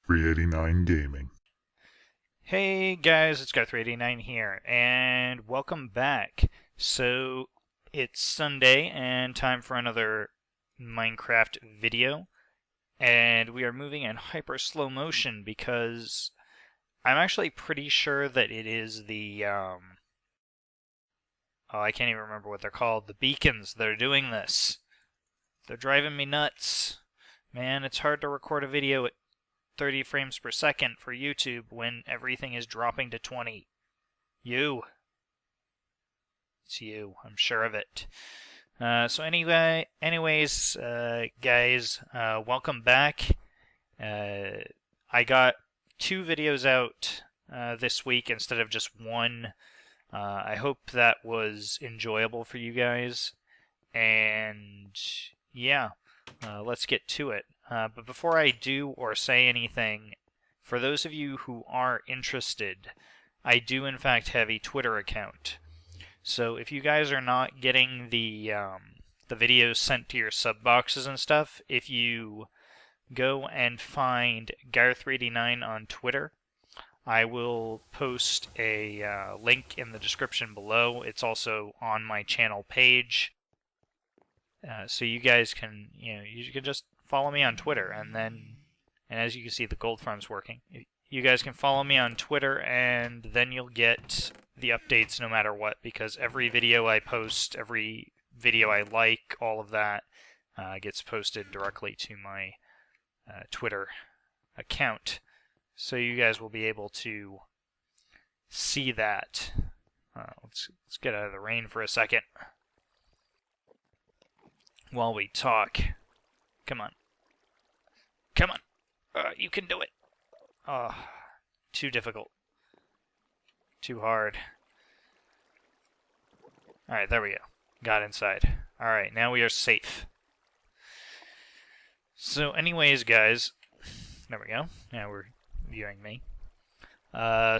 389 Gaming. Hey guys, it's Gar389 here, and welcome back. So, it's Sunday and time for another Minecraft video, and we are moving in hyper slow motion because I'm actually pretty sure that it is oh, I can't even remember what they're called, the beacons that are doing this. They're driving me nuts. Man, it's hard to record a video at 30 frames per second for YouTube when everything is dropping to 20. It's you. I'm sure of it. Anyways, guys, welcome back. I got 2 videos out this week instead of just one. I hope that was enjoyable for you guys. And yeah, let's get to it. But before I do or say anything, for those of you who are interested, I do in fact have a Twitter account. So if you guys are not getting the videos sent to your sub boxes and stuff, if you go and find Garth89 on Twitter, I will post a link in the description below. It's also on my channel page. So you guys can, you can just follow me on Twitter, and as you can see, the gold farm's working. You guys can follow me on Twitter, and then you'll get the updates no matter what, because every video I post, every video I like, all of that gets posted directly to my Twitter account. So you guys will be able to see that. Let's get out of the rain for a second while we talk. Come on. Come on. You can do it. Oh, too difficult. Too hard. Alright, there we go. Got inside. Alright, now we are safe. So anyways, guys. There we go. Now we're viewing me.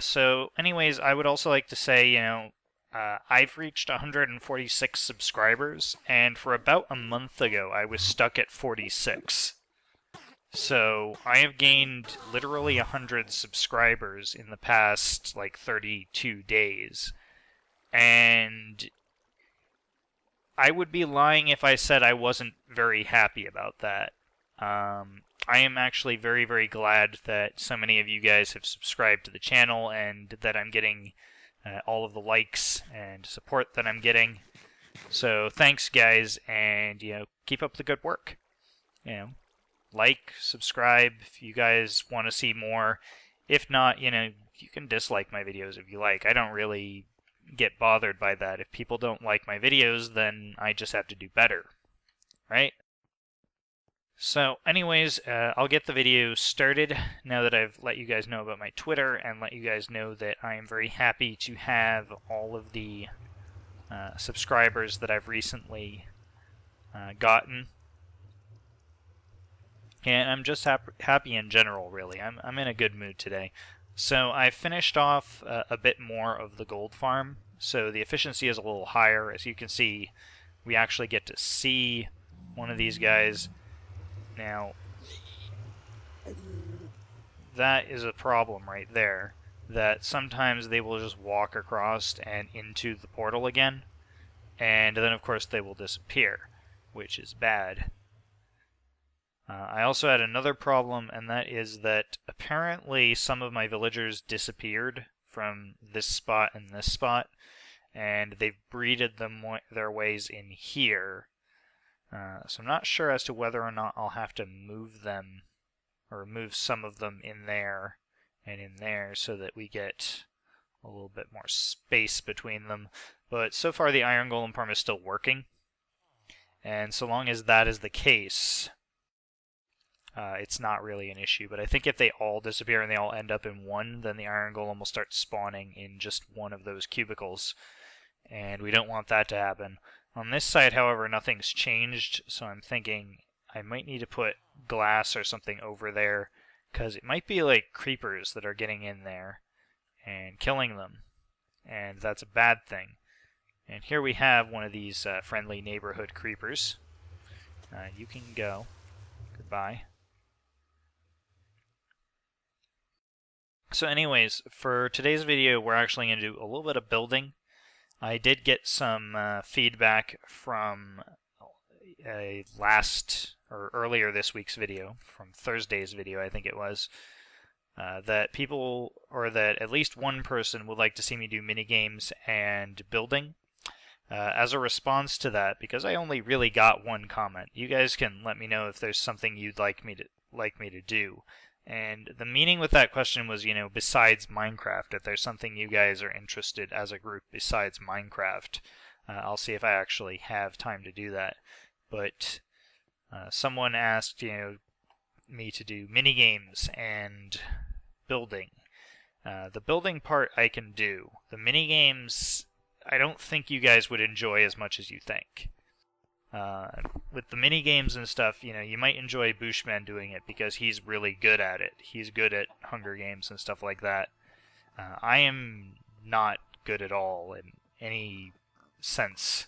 So anyways, I would also like to say, I've reached 146 subscribers, and for about a month ago, I was stuck at 46. So I have gained literally 100 subscribers in the past, 32 days. And I would be lying if I said I wasn't very happy about that. I am actually very, very glad that so many of you guys have subscribed to the channel and that I'm getting all of the likes and support that I'm getting. So thanks, guys, and keep up the good work. Like, subscribe if you guys want to see more. If not, you can dislike my videos if you like. I don't really get bothered by that. If people don't like my videos, then I just have to do better, right? So anyways, I'll get the video started now that I've let you guys know about my Twitter and let you guys know that I am very happy to have all of the subscribers that I've recently gotten. And I'm just happy in general, really. I'm in a good mood today. So I finished off a bit more of the gold farm, so the efficiency is a little higher. As you can see, we actually get to see one of these guys. Now, that is a problem right there, that sometimes they will just walk across and into the portal again, and then of course they will disappear, which is bad. I also had another problem, and that is that apparently some of my villagers disappeared from this spot and this spot, and they've breeded their ways in here. So I'm not sure as to whether or not I'll have to move them, or move some of them in there and in there so that we get a little bit more space between them. But so far the iron golem farm is still working, and so long as that is the case, it's not really an issue. But I think if they all disappear and they all end up in one, then the iron golem will start spawning in just one of those cubicles, and we don't want that to happen. On this side, however, nothing's changed, so I'm thinking I might need to put glass or something over there, because it might be like creepers that are getting in there and killing them, and that's a bad thing. And here we have one of these friendly neighborhood creepers. You can go. Goodbye. So anyways, for today's video, we're actually going to do a little bit of building. I did get some feedback from a earlier this week's video, from Thursday's video, I think it was, that people, or that at least one person would like to see me do minigames and building. As a response to that, because I only really got one comment, you guys can let me know if there's something you'd like me to do. And the meaning with that question was, besides Minecraft, if there's something you guys are interested as a group besides Minecraft. I'll see if I actually have time to do that. But someone asked, me to do minigames and building. The building part I can do. The minigames, I don't think you guys would enjoy as much as you think. With the mini games and stuff, you might enjoy Bushman doing it because he's really good at it. He's good at Hunger Games and stuff like that. I am not good at all in any sense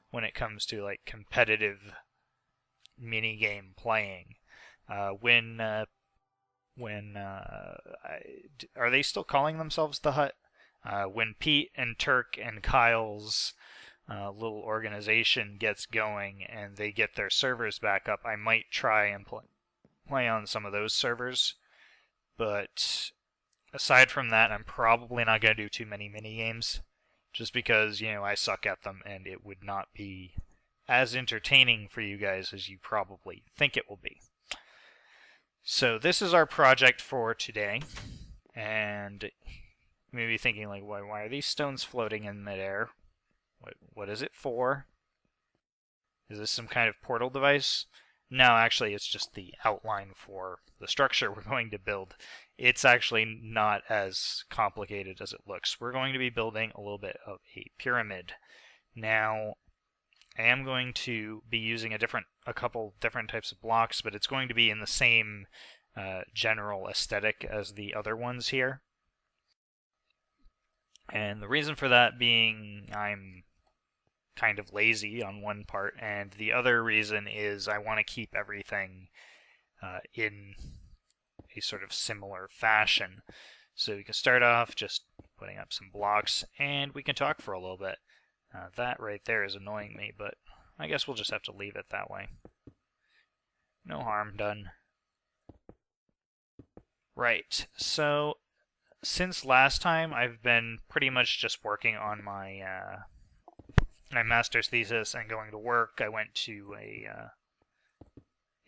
when it comes to like competitive mini game playing. Are they still calling themselves the Hut? When Pete and Turk and Kyle's little organization gets going and they get their servers back up, I might try and play on some of those servers. But aside from that, I'm probably not going to do too many mini games, just because I suck at them and it would not be as entertaining for you guys as you probably think it will be. So this is our project for today, and you may be thinking, like, why are these stones floating in midair? What is it for? Is this some kind of portal device? No, actually, it's just the outline for the structure we're going to build. It's actually not as complicated as it looks. We're going to be building a little bit of a pyramid. Now, I am going to be using a couple different types of blocks, but it's going to be in the same general aesthetic as the other ones here. And the reason for that being I'm kind of lazy on one part, and the other reason is I want to keep everything in a sort of similar fashion. So we can start off just putting up some blocks, and we can talk for a little bit. That right there is annoying me, but I guess we'll just have to leave it that way. No harm done. Right, so since last time, I've been pretty much just working on my master's thesis and going to work. I went to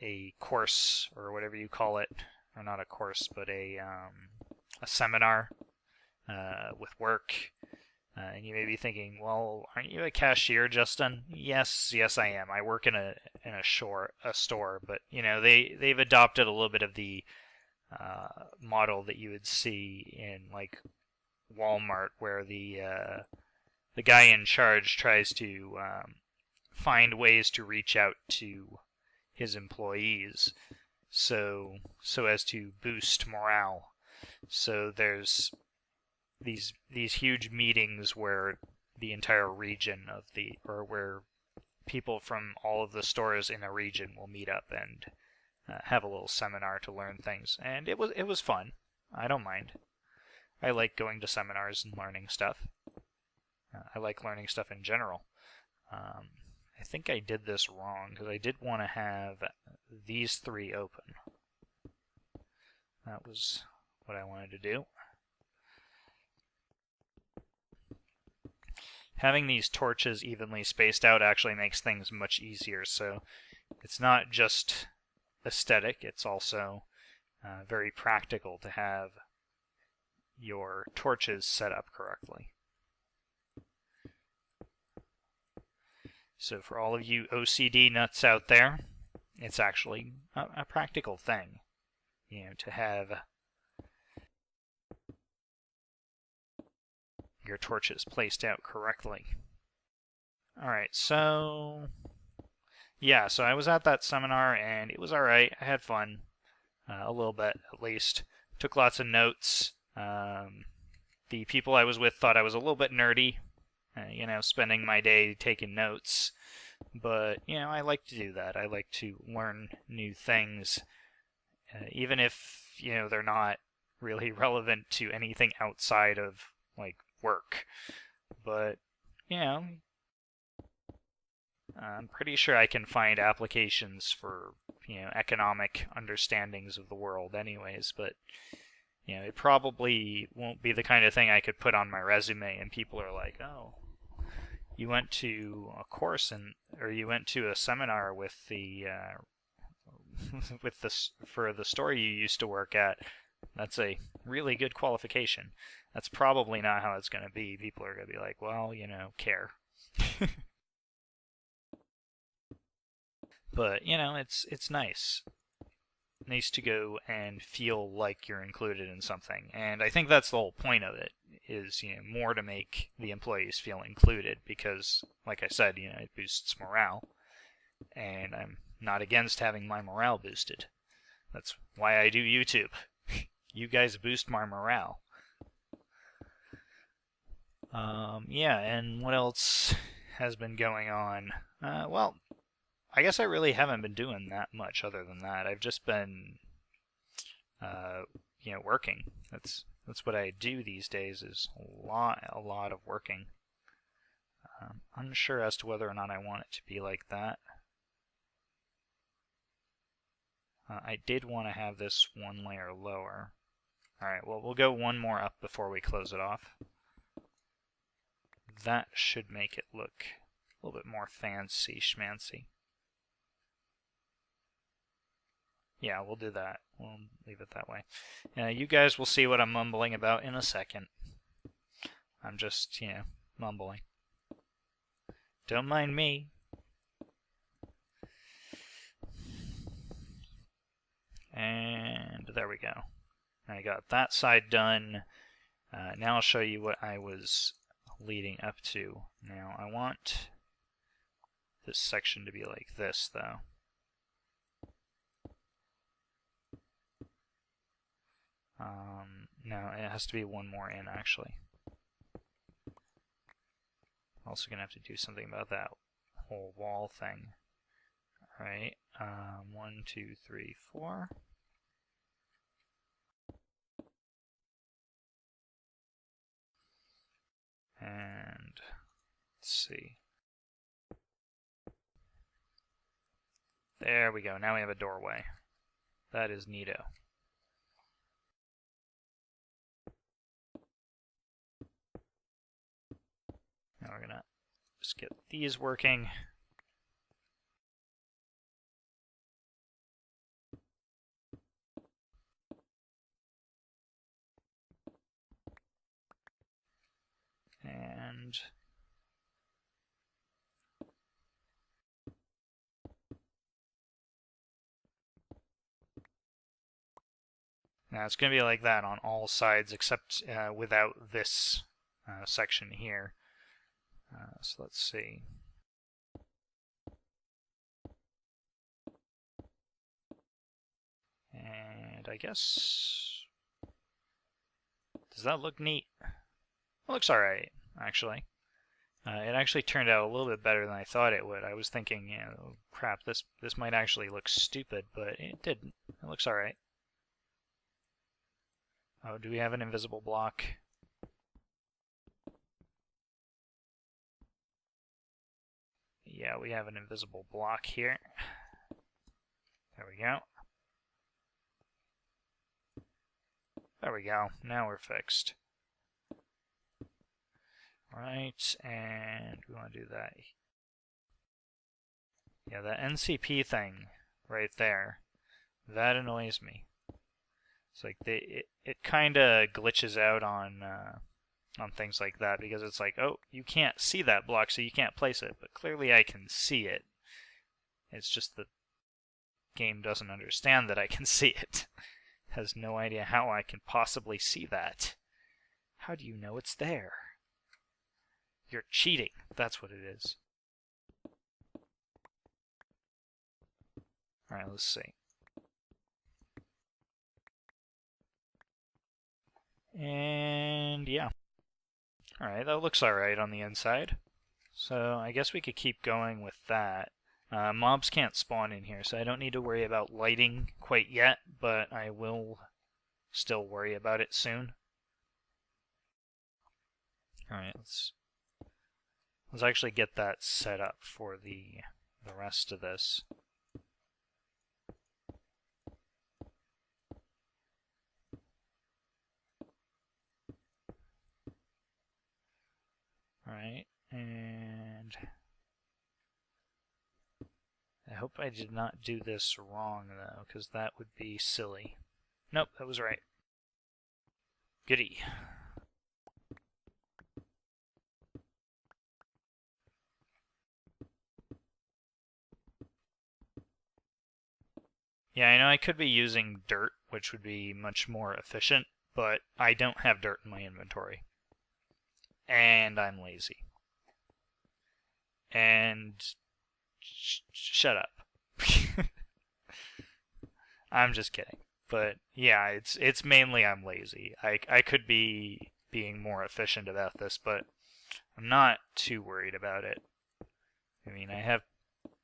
a course, or whatever you call it, or not a course, but a seminar with work. And you may be thinking, well, aren't you a cashier, Justin? Yes, I am. I work in a store, but they've adopted a little bit of the model that you would see in like Walmart, where the guy in charge tries to find ways to reach out to his employees, so as to boost morale. So there's these huge meetings where the entire region where people from all of the stores in a region will meet up and have a little seminar to learn things, and it was fun. I don't mind. I like going to seminars and learning stuff. I like learning stuff in general. I think I did this wrong, because I did want to have these three open. That was what I wanted to do. Having these torches evenly spaced out actually makes things much easier, so it's not just aesthetic, it's also very practical to have your torches set up correctly. So for all of you OCD nuts out there, it's actually a practical thing, to have your torches placed out correctly. Alright, so yeah, so I was at that seminar and it was alright. I had fun, a little bit at least. Took lots of notes. The people I was with thought I was a little bit nerdy, spending my day taking notes. But, I like to do that. I like to learn new things, even if, they're not really relevant to anything outside of, like, work. But, you know, I'm pretty sure I can find applications for, economic understandings of the world anyways, but, it probably won't be the kind of thing I could put on my resume and people are like, oh, you went to a course or you went to a seminar with the for the store you used to work at. That's a really good qualification. That's probably not how it's going to be. People are going to be like, well, care. But, it's nice. Nice to go and feel like you're included in something. And I think that's the whole point of it, is, more to make the employees feel included because, like I said, it boosts morale. And I'm not against having my morale boosted. That's why I do YouTube. You guys boost my morale. Yeah, and what else has been going on? Well, I guess I really haven't been doing that much other than that. I've just been, working. That's what I do these days, is a lot of working. Unsure as to whether or not I want it to be like that. I did want to have this one layer lower. Alright, well, we'll go one more up before we close it off. That should make it look a little bit more fancy schmancy. Yeah, we'll do that. We'll leave it that way. You guys will see what I'm mumbling about in a second. I'm just, mumbling. Don't mind me. And there we go. I got that side done. Now I'll show you what I was leading up to. Now I want this section to be like this, though. No, it has to be one more in, actually. Also gonna have to do something about that whole wall thing. Alright, 1, 2, 3, 4. And let's see. There we go. Now we have a doorway. That is neato. Now we're gonna just get these working. And now it's going to be like that on all sides except without this section here. So let's see. And I guess, does that look neat? It looks alright, actually. It actually turned out a little bit better than I thought it would. I was thinking, crap, this might actually look stupid, but it didn't. It looks alright. Oh, do we have an invisible block? Yeah, we have an invisible block here. There we go. There we go. Now we're fixed. Right, and we want to do that. Yeah, the NCP thing right there, that annoys me. It's like it kind of glitches out on things like that because it's like, oh, you can't see that block, so you can't place it. But clearly, I can see it. It's just the game doesn't understand that I can see it. It has no idea how I can possibly see that. How do you know it's there? You're cheating. That's what it is. Alright, let's see. And yeah. Alright, that looks alright on the inside. So I guess we could keep going with that. Mobs can't spawn in here, so I don't need to worry about lighting quite yet, but I will still worry about it soon. Alright, let's actually get that set up for the rest of this. Alright, and I hope I did not do this wrong, though, because that would be silly. Nope, that was right. Goody. Yeah, I know I could be using dirt, which would be much more efficient, but I don't have dirt in my inventory. And I'm lazy. And shut up. I'm just kidding. But yeah, it's mainly I'm lazy. I could be being more efficient about this, but I'm not too worried about it. I mean, I have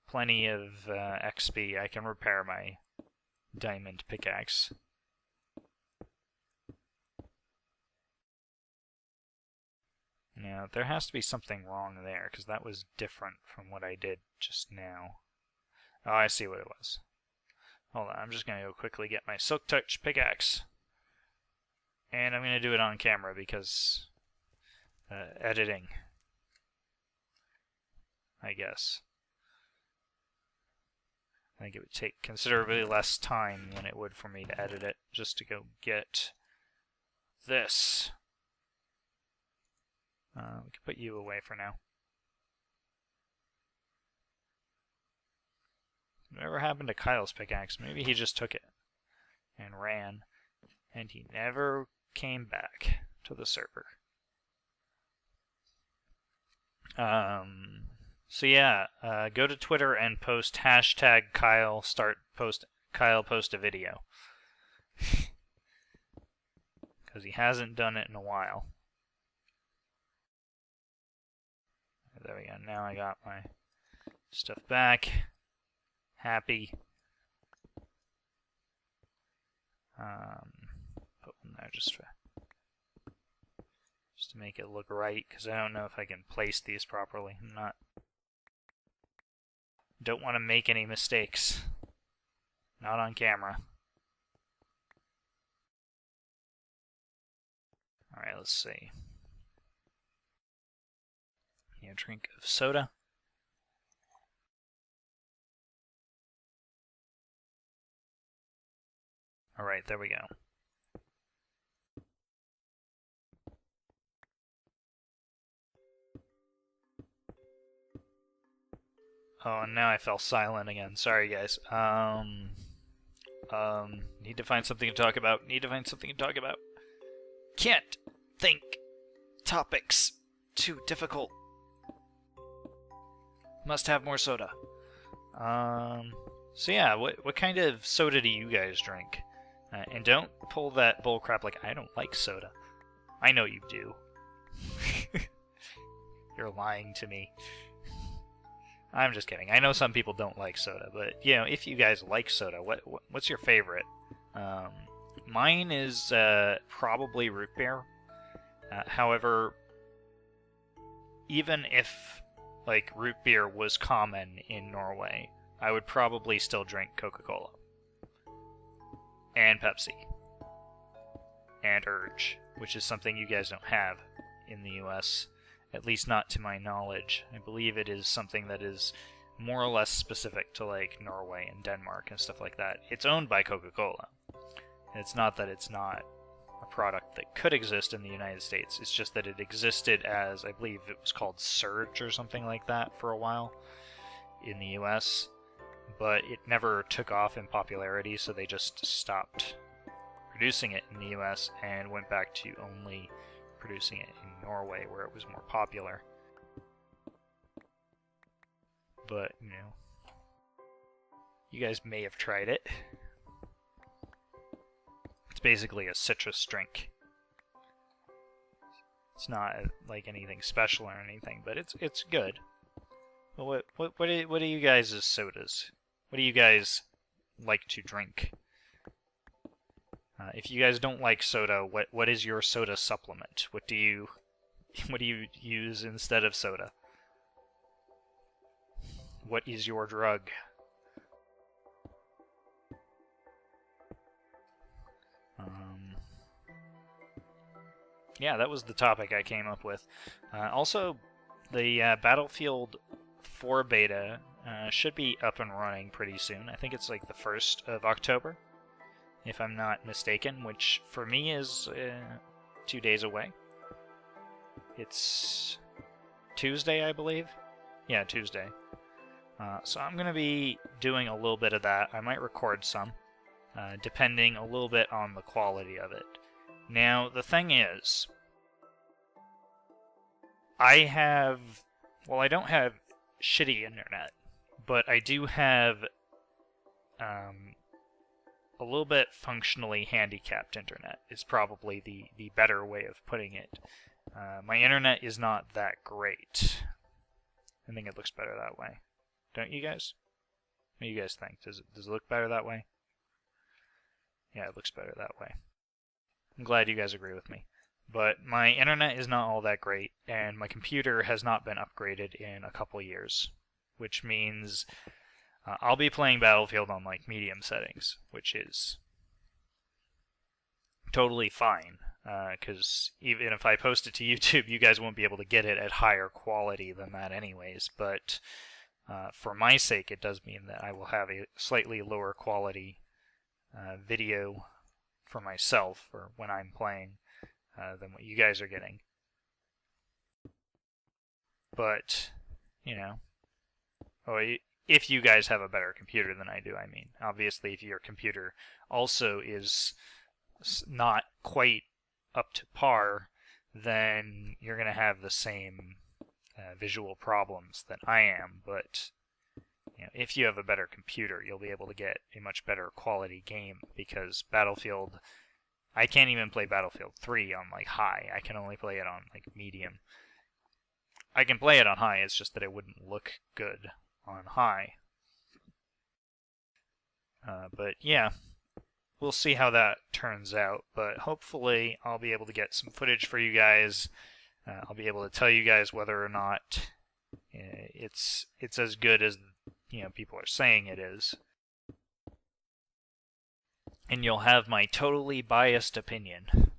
plenty of XP. I can repair my diamond pickaxe. Now, there has to be something wrong there, because that was different from what I did just now. Oh, I see what it was. Hold on, I'm just going to go quickly get my Silk Touch pickaxe. And I'm going to do it on camera because editing, I guess. I think it would take considerably less time than it would for me to edit it, just to go get this. We can put you away for now. Whatever happened to Kyle's pickaxe? Maybe he just took it and ran, and he never came back to the server. So yeah, go to Twitter and post hashtag Kyle Kyle post a video. Because he hasn't done it in a while. There we go. Now I got my stuff back. Happy. Put one there just to make it look right, because I don't know if I can place these properly. Don't want to make any mistakes. Not on camera. Alright, let's see. A drink of soda. Alright, there we go. Oh, and now I fell silent again. Sorry, guys. Need to find something to talk about. Can't think. Topics. Too difficult. Must have more soda. So yeah, what kind of soda do you guys drink? And don't pull that bullcrap like, I don't like soda. I know you do. You're lying to me. I'm just kidding. I know some people don't like soda, but you know, if you guys like soda, what's your favorite? Mine is probably root beer. However, even if like root beer was common in Norway, I would probably still drink Coca-Cola and Pepsi and Urge, which is something you guys don't have in the US. At least not to my knowledge. I believe it is something that is more or less specific to like Norway and Denmark and stuff like that. It's owned by Coca-Cola. And it's not that it's not a product that could exist in the United States. It's just that it existed as, I believe it was called Surge or something like that for a while in the US. But it never took off in popularity, so they just stopped producing it in the US and went back to only producing it in Norway, where it was more popular. But, you know, you guys may have tried it. It's basically a citrus drink. It's not like anything special or anything, but it's good. But what are you guys' sodas? What do you guys like to drink? If you guys don't like soda, what is your soda supplement? What do you use instead of soda? What is your drug? Yeah, that was the topic I came up with. Also, the Battlefield 4 beta should be up and running pretty soon. I think it's like the 1st of October, if I'm not mistaken, which for me is 2 days away. It's Tuesday, I believe. Yeah, Tuesday. So I'm going to be doing a little bit of that. I might record some, depending a little bit on the quality of it. Now, the thing is, I don't have shitty internet, but I do have a little bit functionally handicapped internet is probably the better way of putting it. My internet is not that great. I think it looks better that way. Don't you guys? What do you guys think? Does it look better that way? Yeah, it looks better that way. I'm glad you guys agree with me. But my internet is not all that great, and my computer has not been upgraded in a couple years, which means I'll be playing Battlefield on like medium settings, which is totally fine, because even if I post it to YouTube, you guys won't be able to get it at higher quality than that anyways, but for my sake, it does mean that I will have a slightly lower quality video for myself, or when I'm playing, than what you guys are getting. But, you know, if you guys have a better computer than I do, I mean. Obviously, if your computer also is not quite up to par, then you're going to have the same visual problems that I am. But you know, if you have a better computer, you'll be able to get a much better quality game, because Battlefield, I can't even play Battlefield 3 on like high. I can only play it on like medium. I can play it on high, it's just that it wouldn't look good on high. But yeah, we'll see how that turns out, but hopefully I'll be able to get some footage for you guys. I'll be able to tell you guys whether or not it's as good as people are saying it is. And you'll have my totally biased opinion.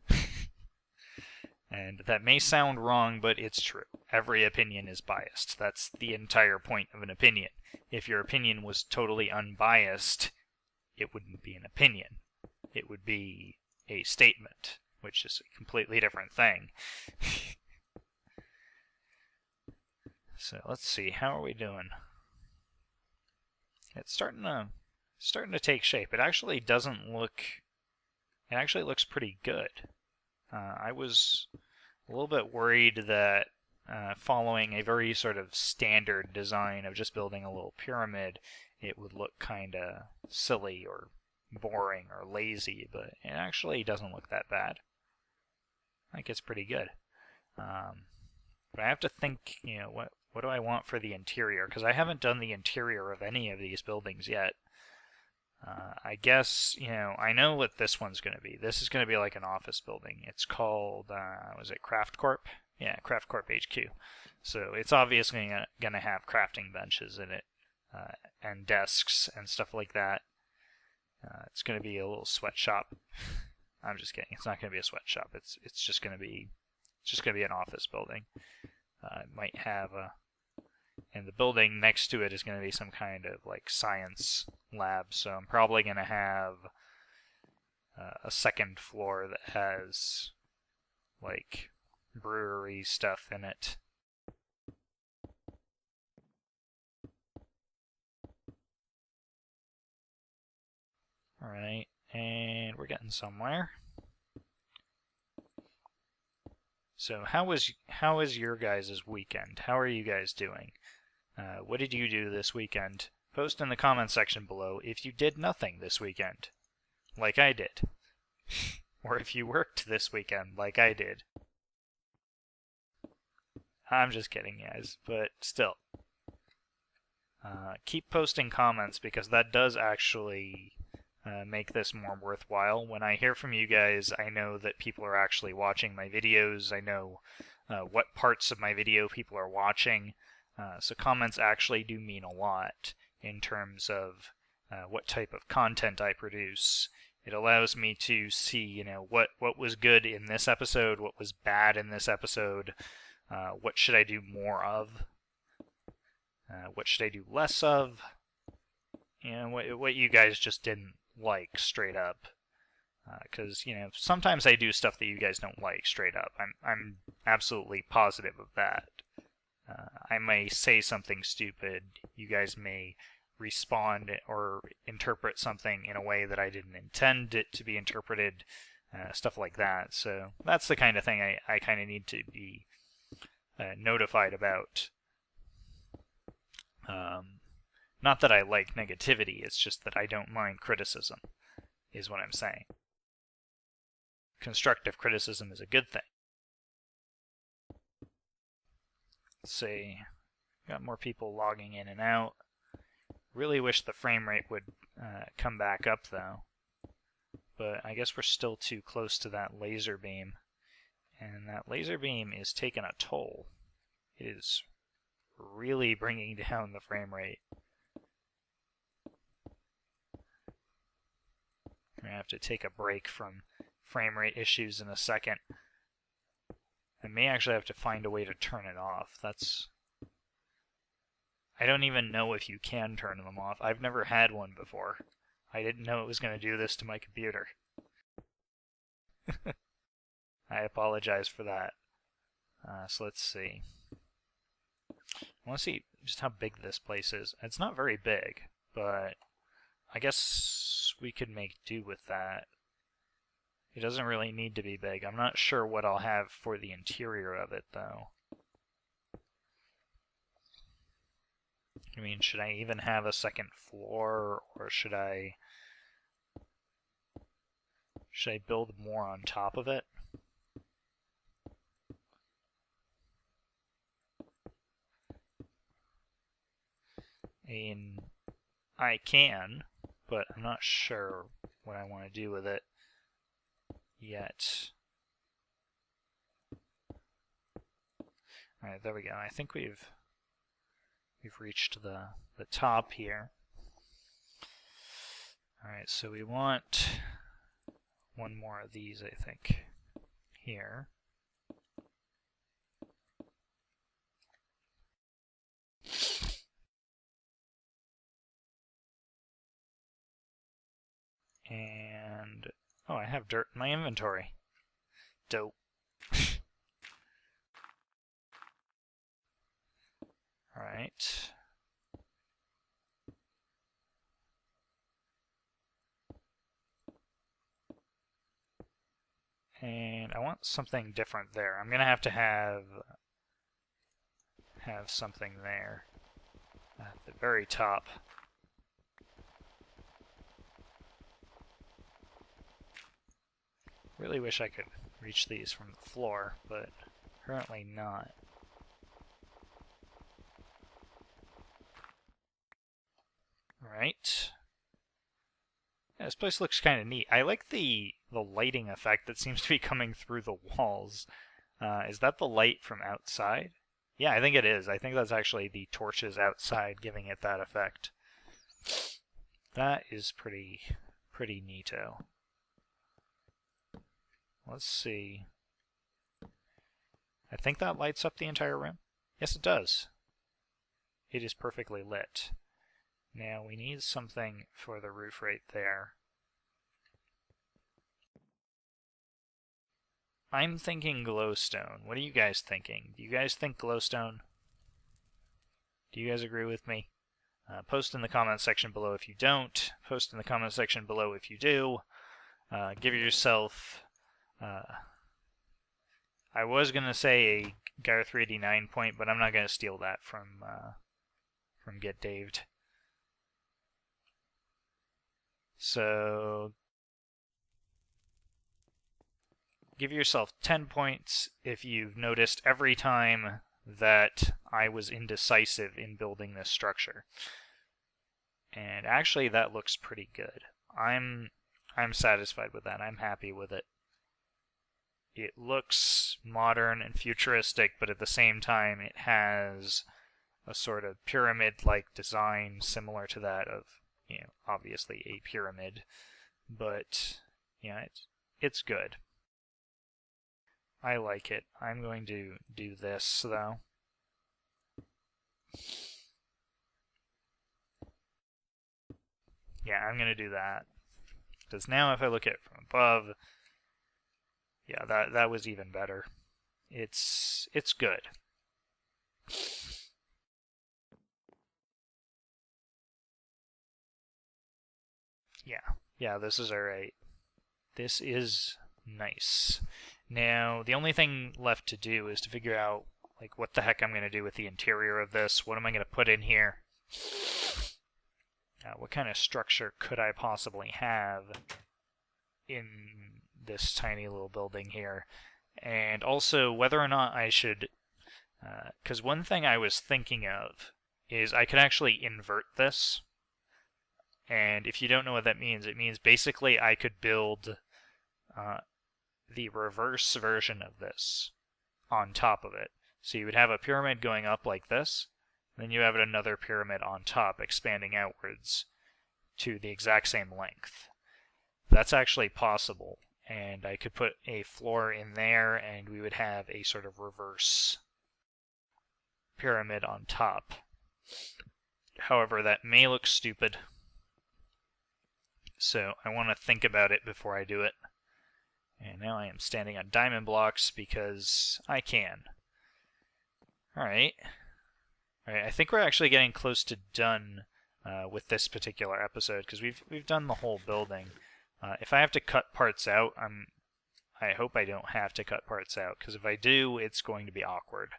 And that may sound wrong, but it's true. Every opinion is biased. That's the entire point of an opinion. If your opinion was totally unbiased, it wouldn't be an opinion. It would be a statement, which is a completely different thing. So let's see, how are we doing? It's starting to take shape. It actually doesn't look. It actually looks pretty good. I was a little bit worried that following a very sort of standard design of just building a little pyramid, it would look kind of silly or boring or lazy, but it actually doesn't look that bad. I think it's pretty good. But I have to think, what do I want for the interior? Because I haven't done the interior of any of these buildings yet. I guess, I know what this one's going to be. This is going to be like an office building. It's called, was it Craft Corp? Yeah, Craft Corp HQ. So it's obviously going to have crafting benches in it, and desks and stuff like that. It's going to be a little sweatshop. I'm just kidding. It's not going to be a sweatshop. It's just going to be an office building. It might have and the building next to it is going to be some kind of like science lab, so I'm probably going to have a second floor that has like brewery stuff in it. Alright, and we're getting somewhere. So how was your guys' weekend? How are you guys doing? What did you do this weekend? Post in the comment section below if you did nothing this weekend, like I did. Or if you worked this weekend, like I did. I'm just kidding, guys, but still. Keep posting comments, because that does actually make this more worthwhile. When I hear from you guys, I know that people are actually watching my videos. I know what parts of my video people are watching. So comments actually do mean a lot in terms of what type of content I produce. It allows me to see, what was good in this episode, what was bad in this episode, what should I do more of, what should I do less of, what you guys just didn't like straight up. Because sometimes I do stuff that you guys don't like straight up. I'm absolutely positive of that. I may say something stupid. You guys may respond or interpret something in a way that I didn't intend it to be interpreted, stuff like that. So that's the kind of thing I kind of need to be notified about. Not that I like negativity, it's just that I don't mind criticism, is what I'm saying. Constructive criticism is a good thing. Let's see, got more people logging in and out. Really wish the frame rate would come back up though, but I guess we're still too close to that laser beam, and that laser beam is taking a toll. It is really bringing down the frame rate. I'm going to have to take a break from frame rate issues in a second. I may actually have to find a way to turn it off. I don't even know if you can turn them off. I've never had one before. I didn't know it was going to do this to my computer. I apologize for that. So let's see. I want to see just how big this place is. It's not very big, but I guess we could make do with that. It doesn't really need to be big. I'm not sure what I'll have for the interior of it, though. I mean, should I even have a second floor, or should I build more on top of it? I mean, I can, but I'm not sure what I want to do with it yet. Alright, there we go. I think we've reached the top here. Alright, so we want one more of these, I think, here. And, oh, I have dirt in my inventory. Dope. Alright. And I want something different there. I'm gonna have to have something there at the very top. Really wish I could reach these from the floor, but currently not. Right. Yeah, this place looks kind of neat. I like the lighting effect that seems to be coming through the walls. Is that the light from outside? Yeah, I think it is. I think that's actually the torches outside giving it that effect. That is pretty neato. Let's see. I think that lights up the entire room. Yes, it does. It is perfectly lit. Now we need something for the roof right there. I'm thinking glowstone. What are you guys thinking? Do you guys think glowstone? Do you guys agree with me? Post in the comment section below if you don't. Post in the comment section below if you do. Give yourself... I was going to say a Gar389 point, but I'm not going to steal that from Get Daved. So, give yourself 10 points if you've noticed every time that I was indecisive in building this structure. And actually, that looks pretty good. I'm satisfied with that. I'm happy with it. It looks modern and futuristic, but at the same time it has a sort of pyramid-like design similar to that of, obviously a pyramid, but it's good. I like it. I'm going to do this though. Yeah, I'm going to do that. Because now if I look at it from above, yeah, that was even better. It's good. Yeah, this is alright. This is nice. Now, the only thing left to do is to figure out like what the heck I'm going to do with the interior of this. What am I going to put in here? What kind of structure could I possibly have in this tiny little building here? And also whether or not I should, because one thing I was thinking of is I could actually invert this. And if you don't know what that means, it means basically I could build the reverse version of this on top of it. So you would have a pyramid going up like this, and then you have another pyramid on top expanding outwards to the exact same length. That's actually possible, and I could put a floor in there and we would have a sort of reverse pyramid on top. However, that may look stupid, so I want to think about it before I do it. And now I am standing on diamond blocks because I can. Alright. I think we're actually getting close to done with this particular episode because we've done the whole building. If I have to cut parts out, I hope I don't have to cut parts out, because if I do, it's going to be awkward.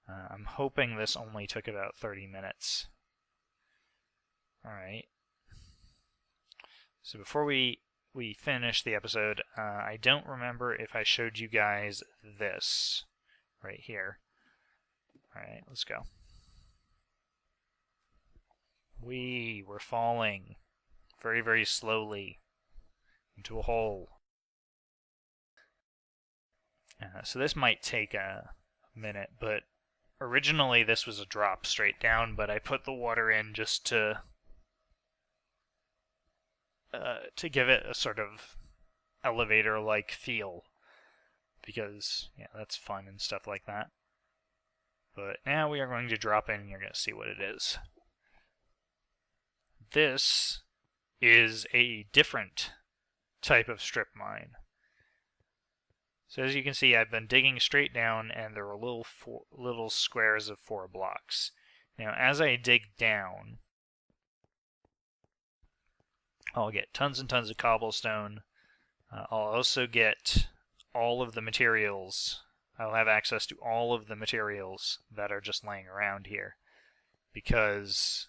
I'm hoping this only took about 30 minutes. Alright. So before we finish the episode, I don't remember if I showed you guys this right here. Alright, let's go. We were falling very, very slowly into a hole. So this might take a minute, but originally this was a drop straight down, but I put the water in just to give it a sort of elevator-like feel, because that's fun and stuff like that. But now we are going to drop in and you're going to see what it is. This is a different type of strip mine. So as you can see, I've been digging straight down and there are little squares of 4 blocks. Now as I dig down, I'll get tons and tons of cobblestone. I'll also get all of the materials. I'll have access to all of the materials that are just laying around here, because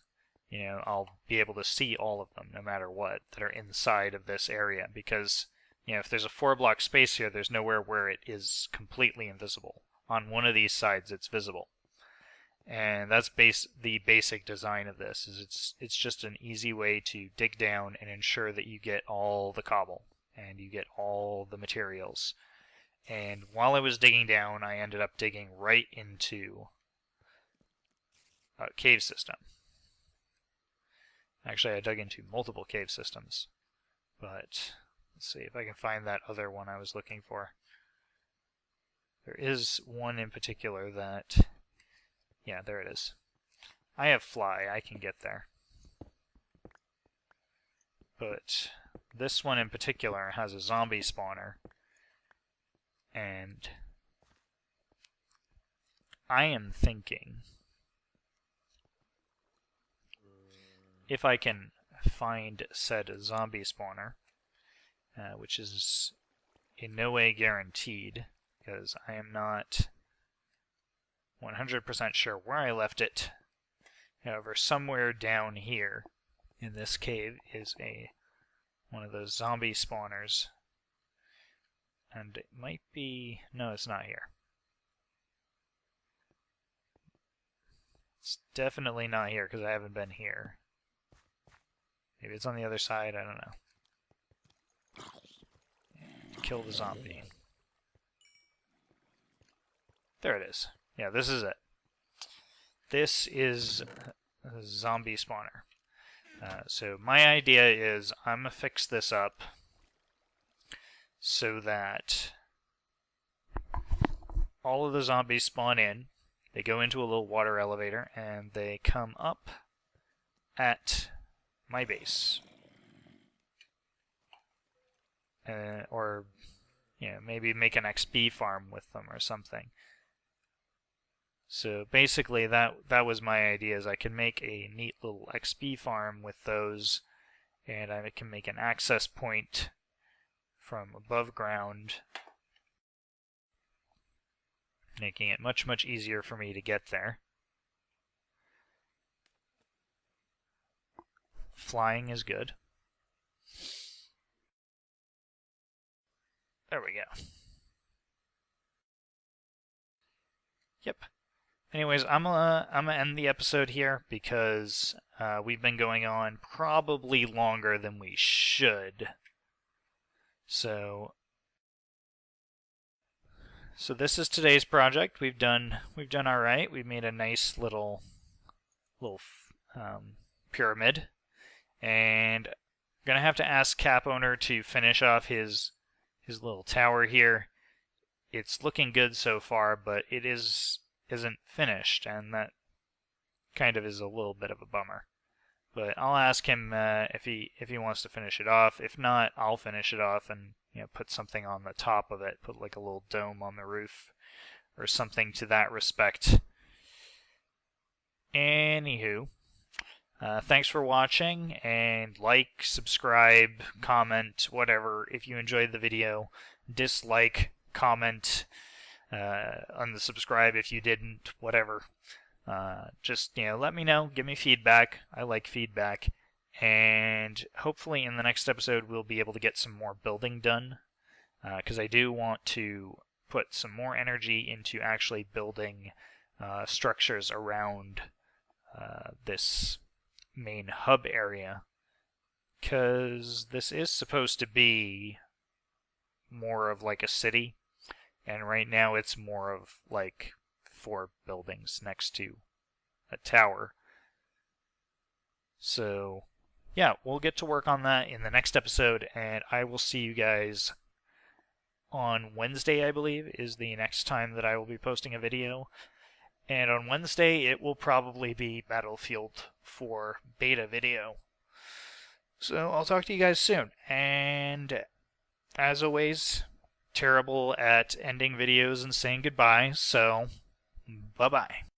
I'll be able to see all of them no matter what that are inside of this area, because if there's a 4-block space here, there's nowhere where it is completely invisible. On one of these sides it's visible. And that's the basic design of this. Is it's just an easy way to dig down and ensure that you get all the cobble and you get all the materials. And while I was digging down, I ended up digging right into a cave system. Actually, I dug into multiple cave systems. But let's see if I can find that other one I was looking for. There is one in particular that... Yeah, there it is. I have fly, I can get there. But this one in particular has a zombie spawner. And I am thinking if I can find said zombie spawner, which is in no way guaranteed, because I am not 100% sure where I left it. However, somewhere down here in this cave is one of those zombie spawners. And it might be... No, it's not here. It's definitely not here because I haven't been here. Maybe it's on the other side, I don't know. Kill the zombie. There it is. Yeah, this is it. This is a zombie spawner. So my idea is I'm going to fix this up so that all of the zombies spawn in, they go into a little water elevator, and they come up at my base. Or, you know, maybe make an XP farm with them or something. So basically that was my idea, is I can make a neat little XP farm with those, and I can make an access point from above ground, making it much, much easier for me to get there. Flying is good. There we go. Yep. Anyways, I'm gonna end the episode here because we've been going on probably longer than we should. So this is today's project. We've done all right. We've made a nice little pyramid, and I'm gonna have to ask Cap Owner to finish off his little tower here. It's looking good so far, but it isn't finished, and that kind of is a little bit of a bummer. But I'll ask him if he wants to finish it off. If not, I'll finish it off and, you know, put something on the top of it, put like a little dome on the roof or something to that respect. Anywho, thanks for watching, and like, subscribe, comment, whatever. If you enjoyed the video, dislike, comment, unsubscribe if you didn't, whatever. Just, you know, let me know, give me feedback. I like feedback. And hopefully in the next episode we'll be able to get some more building done, because I do want to put some more energy into actually building structures around this main hub area, because this is supposed to be more of like a city, and right now it's more of like 4 buildings next to a tower. So yeah, we'll get to work on that in the next episode, and I will see you guys on Wednesday, I believe, is the next time that I will be posting a video. And on Wednesday, it will probably be Battlefield 4 beta video. So I'll talk to you guys soon. And as always, terrible at ending videos and saying goodbye, so bye-bye.